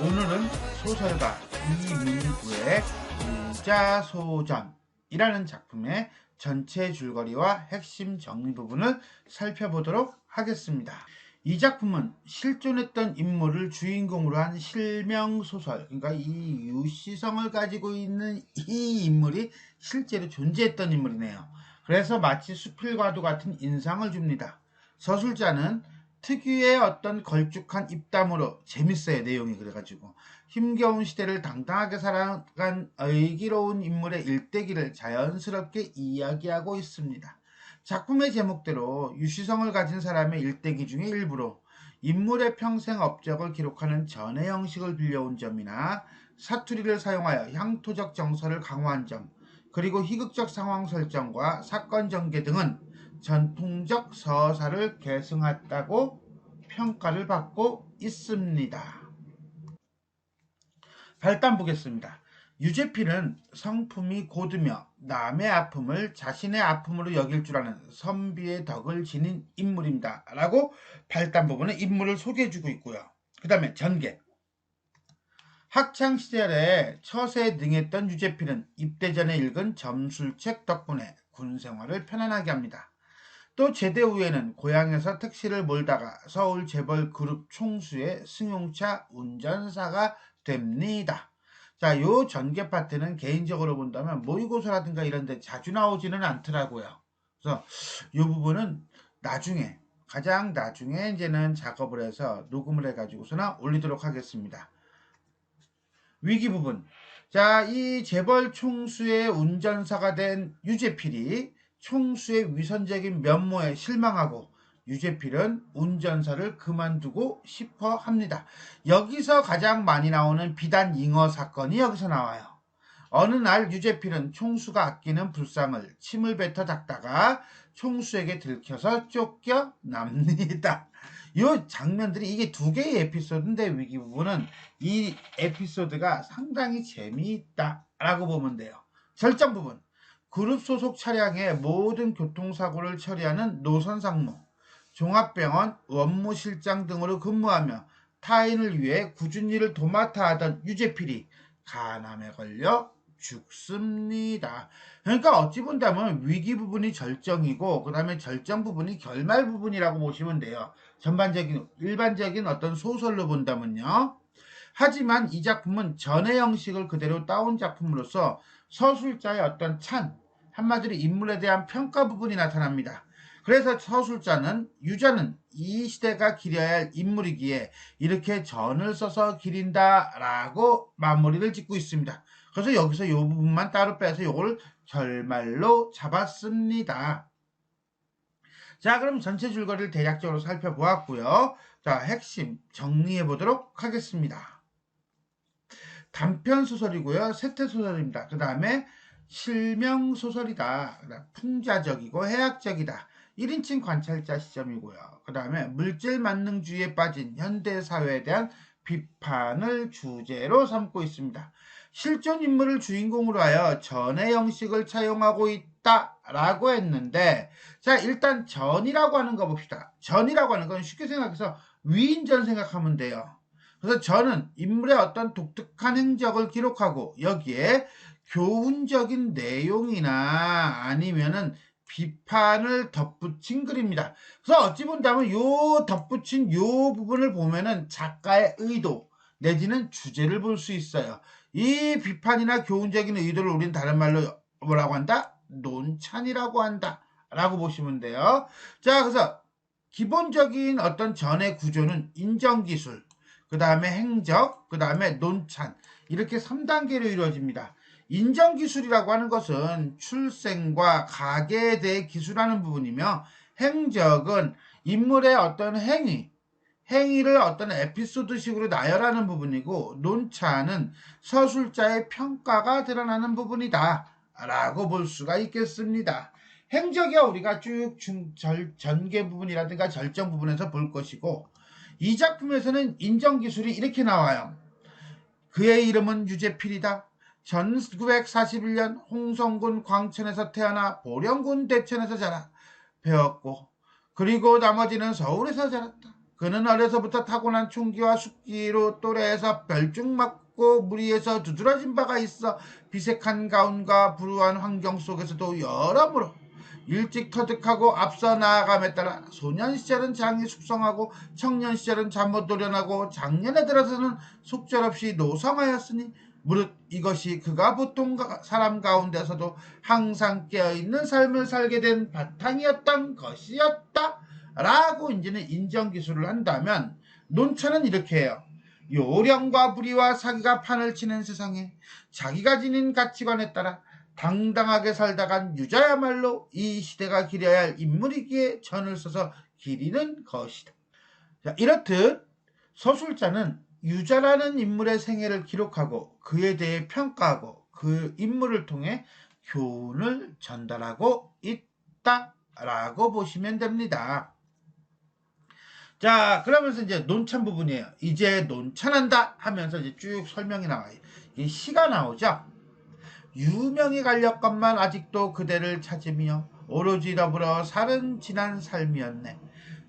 오늘은 소설가 이민구의 유자소전이라는 작품의 전체 줄거리와 핵심 정리 부분을 살펴보도록 하겠습니다. 이 작품은 실존했던 인물을 주인공으로 한 실명소설, 그러니까 이 유시성을 가지고 있는 이 인물이 실제로 존재했던 인물이네요. 그래서 마치 수필과도 같은 인상을 줍니다. 서술자는 특유의 어떤 걸쭉한 입담으로 재밌어요, 내용이. 그래가지고 힘겨운 시대를 당당하게 살아간 의기로운 인물의 일대기를 자연스럽게 이야기하고 있습니다. 작품의 제목대로 유시성을 가진 사람의 일대기 중의 일부로 인물의 평생 업적을 기록하는 전해 형식을 빌려온 점이나 사투리를 사용하여 향토적 정서를 강화한 점, 그리고 희극적 상황 설정과 사건 전개 등은 전통적 서사를 계승했다고 평가를 받고 있습니다. 발단 보겠습니다. 유재필은 성품이 고드며 남의 아픔을 자신의 아픔으로 여길 줄 아는 선비의 덕을 지닌 인물입니다. 라고 발단 부분에 인물을 소개해주고 있고요. 그 다음에 전개. 학창시절에 처세에 능했던 유재필은 입대 전에 읽은 점술책 덕분에 군생활을 편안하게 합니다. 또 제대 후에는 고향에서 택시를 몰다가 서울 재벌 그룹 총수의 승용차 운전사가 됩니다. 자, 요 전개 파트는 개인적으로 본다면 모의고사라든가 이런 데 자주 나오지는 않더라고요. 그래서 요 부분은 나중에, 가장 나중에 이제는 작업을 해서 녹음을 해가지고서나 올리도록 하겠습니다. 위기 부분. 자, 이 재벌 총수의 운전사가 된 유재필이 총수의 위선적인 면모에 실망하고 유재필은 운전사를 그만두고 싶어 합니다. 여기서 가장 많이 나오는 비단 잉어 사건이 여기서 나와요. 어느 날 유재필은 총수가 아끼는 불상을 침을 뱉어 닦다가 총수에게 들켜서 쫓겨납니다. 이 장면들이 이게 두 개의 에피소드인데 위기 부분은 이 에피소드가 상당히 재미있다라고 보면 돼요. 설정 부분. 그룹 소속 차량의 모든 교통사고를 처리하는 노선상무, 종합병원 원무실장 등으로 근무하며 타인을 위해 굳은 일을 도맡아 하던 유재필이 간암에 걸려 죽습니다. 그러니까 어찌 본다면 위기 부분이 절정이고 그 다음에 절정 부분이 결말 부분이라고 보시면 돼요. 일반적인 어떤 소설로 본다면요. 하지만 이 작품은 전해 형식을 그대로 따온 작품으로서 서술자의 어떤 한마디로 인물에 대한 평가 부분이 나타납니다. 그래서 서술자는 유자는 이 시대가 기려야 할 인물이기에 이렇게 전을 써서 기린다라고 마무리를 짓고 있습니다. 그래서 여기서 이 부분만 따로 빼서 이걸 결말로 잡았습니다. 자, 그럼 전체 줄거리를 대략적으로 살펴보았고요. 자, 핵심 정리해 보도록 하겠습니다. 단편 소설이고요. 세태 소설입니다. 그 다음에 실명 소설이다. 풍자적이고 해학적이다. 1인칭 관찰자 시점이고요. 그 다음에 물질 만능주의에 빠진 현대사회에 대한 비판을 주제로 삼고 있습니다. 실존 인물을 주인공으로 하여 전의 형식을 차용하고 있다라고 했는데, 자, 일단 전이라고 하는 거 봅시다. 전이라고 하는 건 쉽게 생각해서 위인전 생각하면 돼요. 그래서 전은 인물의 어떤 독특한 행적을 기록하고 여기에 교훈적인 내용이나 아니면은 비판을 덧붙인 글입니다. 그래서 어찌 본다면 요 덧붙인 요 부분을 보면은 작가의 의도 내지는 주제를 볼 수 있어요. 이 비판이나 교훈적인 의도를 우리는 다른 말로 뭐라고 한다? 논찬이라고 한다 라고 보시면 돼요. 자, 그래서 기본적인 어떤 전의 구조는 인정기술, 그 다음에 행적, 그 다음에 논찬, 이렇게 3단계로 이루어집니다. 인정기술이라고 하는 것은 출생과 가계에 대해 기술하는 부분이며, 행적은 인물의 어떤 행위를 어떤 에피소드식으로 나열하는 부분이고, 논찬은 서술자의 평가가 드러나는 부분이다 라고 볼 수가 있겠습니다. 행적이야 우리가 쭉 전개 부분이라든가 절정 부분에서 볼 것이고, 이 작품에서는 인정기술이 이렇게 나와요. 그의 이름은 유재필이다. 1941년 홍성군 광천에서 태어나 보령군 대천에서 배웠고, 그리고 나머지는 서울에서 자랐다. 그는 어려서부터 타고난 총기와 숙기로 또래에서 별중맞고 무리에서 두드러진 바가 있어 비색한 가운과 불우한 환경 속에서도 여러모로 일찍 터득하고 앞서 나아감에 따라 소년 시절은 장이 숙성하고 청년 시절은 잠못 도련하고 장년에 들어서는 속절없이 노성하였으니 무릇 이것이 그가 보통 사람 가운데서도 항상 깨어있는 삶을 살게 된 바탕이었던 것이었다 라고 이제는 인정기술을 한다면, 논차는 이렇게 해요. 요령과 불의와 사기가 판을 치는 세상에 자기가 지닌 가치관에 따라 당당하게 살다간 유자야말로 이 시대가 기려야 할 인물이기에 전을 써서 기리는 것이다. 자, 이렇듯 서술자는 유자라는 인물의 생애를 기록하고 그에 대해 평가하고 그 인물을 통해 교훈을 전달하고 있다라고 보시면 됩니다. 자, 그러면서 이제 논찬 부분이에요. 이제 논찬한다 하면서 이제 쭉 설명이 나와요. 이 시가 나오죠. 유명히 갈렸건만 아직도 그대를 찾으며 오로지 더불어 살은 지난 삶이었네.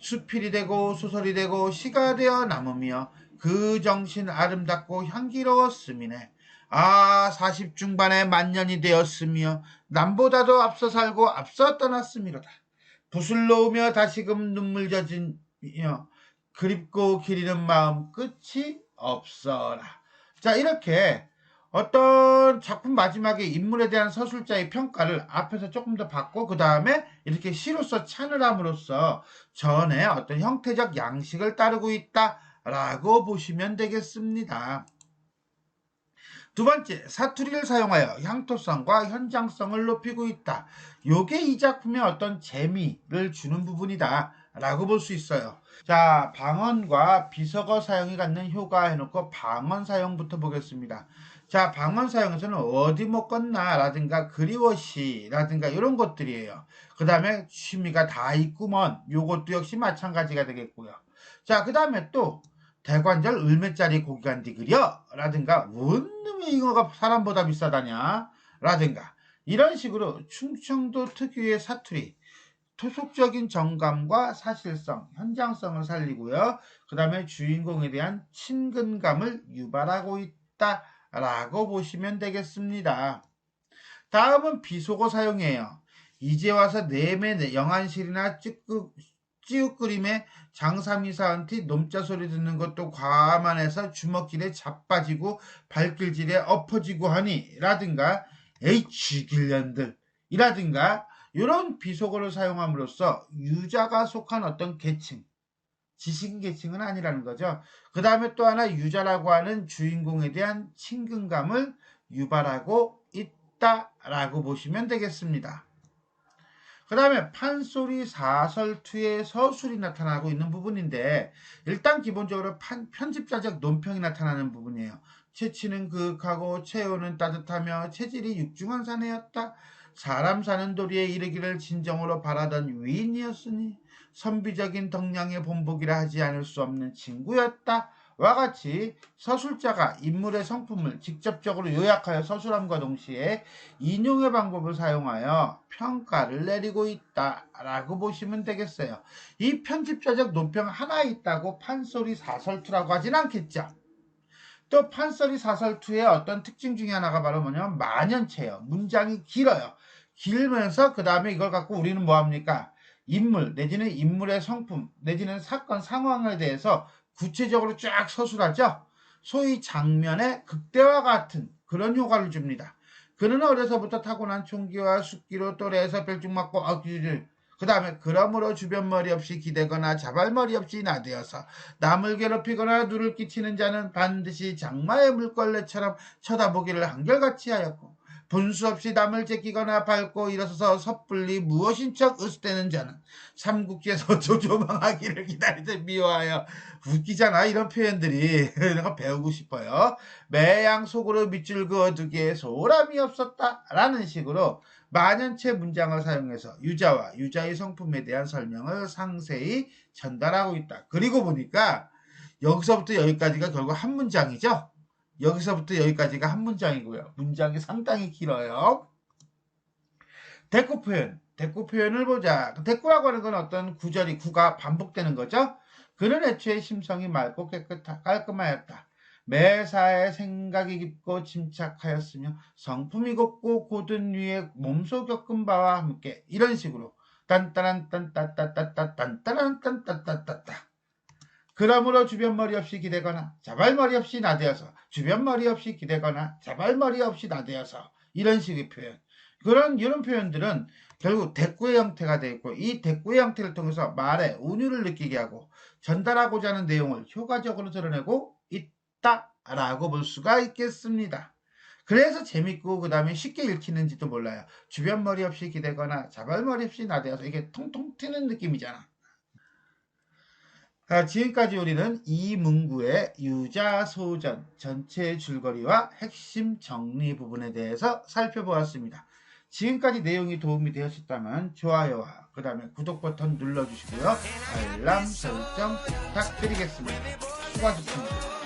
수필이 되고 소설이 되고 시가 되어 남으며 그 정신 아름답고 향기로웠음이네. 아, 40 중반에 만년이 되었으며 남보다도 앞서 살고 앞서 떠났음이로다. 붓을 놓으며 다시금 눈물 젖으며 그립고 기리는 마음 끝이 없어라. 자, 이렇게 어떤 작품 마지막에 인물에 대한 서술자의 평가를 앞에서 조금 더 받고 그 다음에 이렇게 시로서 찬을 함으로써 전에 어떤 형태적 양식을 따르고 있다라고 보시면 되겠습니다. 두 번째, 사투리를 사용하여 향토성과 현장성을 높이고 있다. 요게 이 작품의 어떤 재미를 주는 부분이다 라고 볼 수 있어요. 자, 방언과 비속어 사용이 갖는 효과 해놓고 방언 사용부터 보겠습니다. 자, 방언 사용에서는 어디 못 건나 라든가 그리워시 라든가 이런 것들이에요. 그 다음에 취미가 다 있구먼, 요것도 역시 마찬가지가 되겠고요. 자, 그 다음에 또 대관절 을매짜리 고기간디 그려 라든가 원놈의 잉어가 사람보다 비싸다냐 라든가 이런 식으로 충청도 특유의 사투리, 토속적인 정감과 사실성, 현장성을 살리고요. 그 다음에 주인공에 대한 친근감을 유발하고 있다라고 보시면 되겠습니다. 다음은 비속어 사용이에요. 이제 와서 내매 영안실이나 찌웃그림에 장삼이사한테 놈자 소리 듣는 것도 과만해서 주먹질에 자빠지고 발길질에 엎어지고 하니 라든가 에이 쥐길년들 이라든가 이런 비속어를 사용함으로써 유자가 속한 어떤 계층, 지식계층은 아니라는 거죠. 그 다음에 또 하나 유자라고 하는 주인공에 대한 친근감을 유발하고 있다라고 보시면 되겠습니다. 그 다음에 판소리 사설투의 서술이 나타나고 있는 부분인데 일단 기본적으로 편집자적 논평이 나타나는 부분이에요. 채취는 그윽하고 체온은 따뜻하며 체질이 육중한 사내였다. 사람 사는 도리에 이르기를 진정으로 바라던 위인이었으니 선비적인 덕량의 본보기라 하지 않을 수 없는 친구였다. 와 같이 서술자가 인물의 성품을 직접적으로 요약하여 서술함과 동시에 인용의 방법을 사용하여 평가를 내리고 있다라고 보시면 되겠어요. 이 편집자적 논평 하나 있다고 판소리 사설투라고 하진 않겠죠. 또 판소리 사설투의 어떤 특징 중에 하나가 바로 뭐냐면 만연체예요. 문장이 길어요. 길면서 그 다음에 이걸 갖고 우리는 뭐합니까? 인물 내지는 인물의 성품 내지는 사건 상황에 대해서 구체적으로 쫙 서술하죠. 소위 장면의 극대화 같은 그런 효과를 줍니다. 그는 어려서부터 타고난 총기와 숙기로 또래에서 별중맞고 그 다음에 그러므로 주변머리 없이 기대거나 자발머리 없이 나대어서 남을 괴롭히거나 누를 끼치는 자는 반드시 장마의 물걸레처럼 쳐다보기를 한결같이 하였고 분수 없이 남을 제끼거나 밟고 일어서서 섣불리 무엇인 척 으스대는 자는 삼국지에서 조조망하기를 기다리듯 미워하여 웃기잖아 이런 표현들이. 내가 배우고 싶어요. 매양 속으로 밑줄 그어두기에 소람이 없었다 라는 식으로 만연체 문장을 사용해서 유자와 유자의 성품에 대한 설명을 상세히 전달하고 있다. 그리고 보니까 여기서부터 여기까지가 결국 한 문장이죠. 여기서부터 여기까지가 한 문장이고요. 문장이 상당히 길어요. 대꾸 표현. 대꾸 표현을 보자. 대꾸라고 하는 건 어떤 구가 반복되는 거죠. 그는 애초에 심성이 맑고 깔끔하였다. 매사에 생각이 깊고 침착하였으며 성품이 곱고 고든 위에 몸소 겪은 바와 함께 이런 식으로 딴따란 딴따따따따 딴따란 딴따따따따 그러므로 주변머리 없이 기대거나 자발머리 없이 나대어서 주변머리 없이 기대거나 자발머리 없이 나대어서 이런 식의 표현 이런 표현들은 결국 대꾸의 형태가 되어 있고 이 대꾸의 형태를 통해서 말에 운율을 느끼게 하고 전달하고자 하는 내용을 효과적으로 드러내고 있다라고 볼 수가 있겠습니다. 그래서 재밌고 그 다음에 쉽게 읽히는지도 몰라요. 주변머리 없이 기대거나 자발머리 없이 나대어서 이게 통통 튀는 느낌이잖아. 지금까지 우리는 이 문구의 유자소전 전체 줄거리와 핵심 정리 부분에 대해서 살펴보았습니다. 지금까지 내용이 도움이 되었다면 좋아요와 그 다음에 구독 버튼 눌러주시고요. 알람 설정 부탁드리겠습니다. 수고하셨습니다.